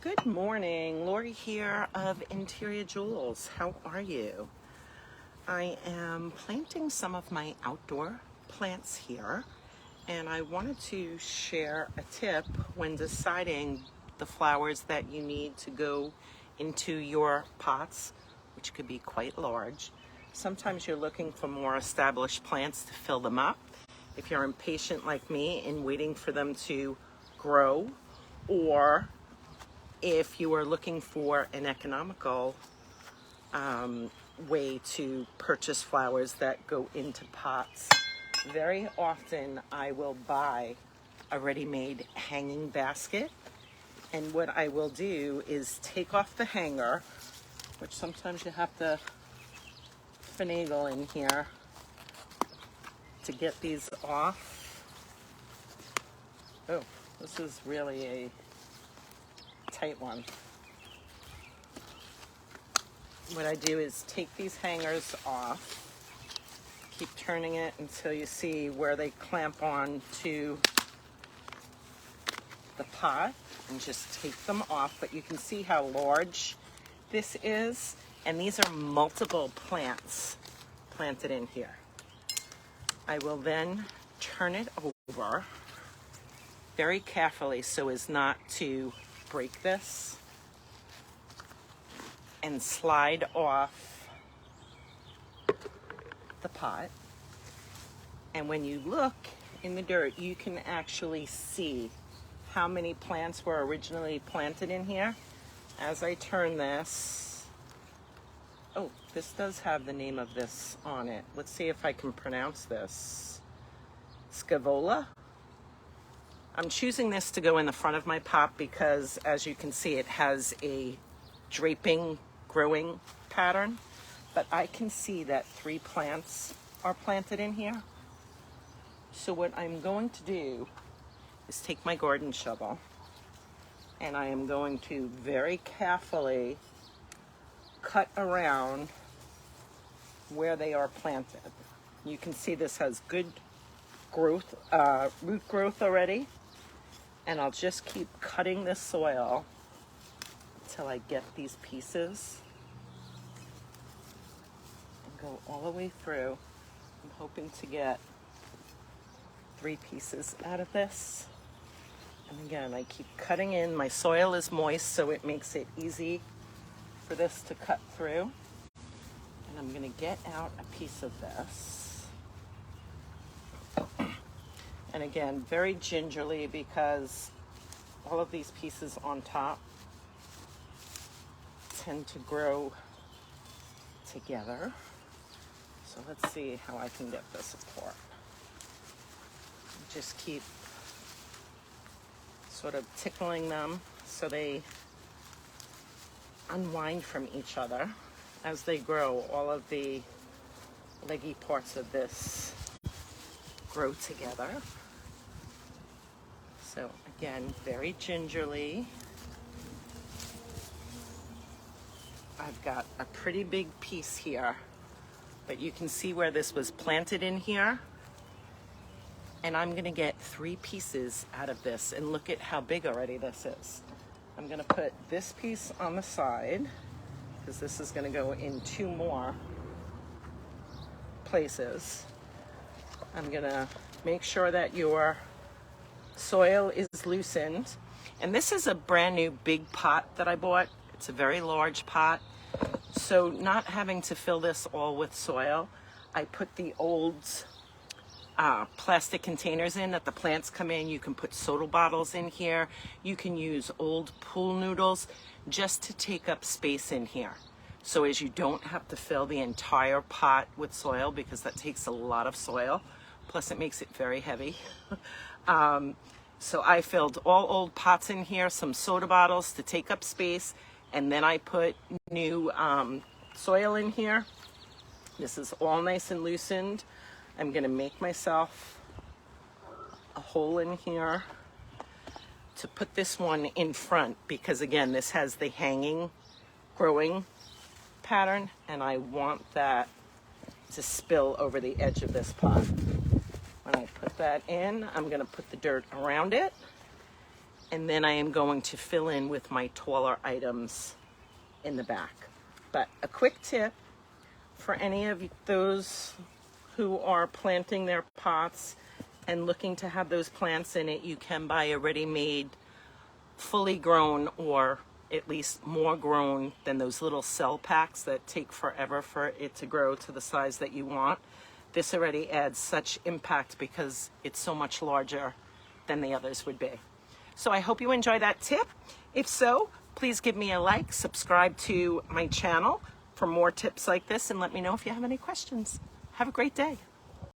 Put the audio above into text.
Good morning, Lori here of Interior Jewels. How are you? I am planting some of my outdoor plants here, and I wanted to share a tip when deciding the flowers that you need to go into your pots, which could be quite large. Sometimes you're looking for more established plants to fill them up. If you're impatient like me in waiting for them to grow, or if you are looking for an economical way to purchase flowers that go into pots, very often I will buy a ready-made hanging basket, and what I will do is take off the hanger, which sometimes you have to finagle in here to get these off. Oh, this is really a tight one. What I do is take these hangers off, keep turning it until you see where they clamp on to the pot, and just take them off. But you can see how large this is, and these are multiple plants planted in here. I will then turn it over very carefully so as not to break this, and slide off the pot. And when you look in the dirt, you can actually see how many plants were originally planted in here. As I turn this, oh, this does have the name of this on it. Let's see if I can pronounce this. Scaevola. I'm choosing this to go in the front of my pot because, as you can see, it has a draping, growing pattern. But I can see that 3 plants are planted in here. So what I'm going to do is take my garden shovel, and I am going to very carefully cut around where they are planted. You can see this has good growth, root growth already. And I'll just keep cutting this soil until I get these pieces and go all the way through. I'm hoping to get 3 pieces out of this. And again, I keep cutting in. My soil is moist, so it makes it easy for this to cut through. And I'm going to get out a piece of this. And again, very gingerly, because all of these pieces on top tend to grow together. So let's see how I can get this apart. Just keep sort of tickling them so they unwind from each other as they grow. All of the leggy parts of this grow together. So again, very gingerly. I've got a pretty big piece here, but you can see where this was planted in here. And I'm gonna get 3 pieces out of this, and look at how big already this is. I'm gonna put this piece on the side, because this is gonna go in 2 more places. I'm gonna make sure that your soil is loosened. And this is a brand new big pot that I bought. It's a very large pot. So not having to fill this all with soil, I put the old plastic containers in that the plants come in. You can put soda bottles in here. You can use old pool noodles just to take up space in here. So as you don't have to fill the entire pot with soil, because that takes a lot of soil. Plus it makes it very heavy. So I filled all old pots in here, some soda bottles to take up space, and then I put new soil in here. This is all nice and loosened. I'm gonna make myself a hole in here to put this one in front, because again, this has the hanging, growing pattern, and I want that to spill over the edge of this pot. When I put that in, I'm gonna put the dirt around it, and then I am going to fill in with my taller items in the back. But a quick tip for any of those who are planting their pots and looking to have those plants in it, you can buy a ready-made, fully grown, or at least more grown than those little cell packs that take forever for it to grow to the size that you want. This already adds such impact because it's so much larger than the others would be. So I hope you enjoy that tip. If so, please give me a like, subscribe to my channel for more tips like this, and let me know if you have any questions. Have a great day.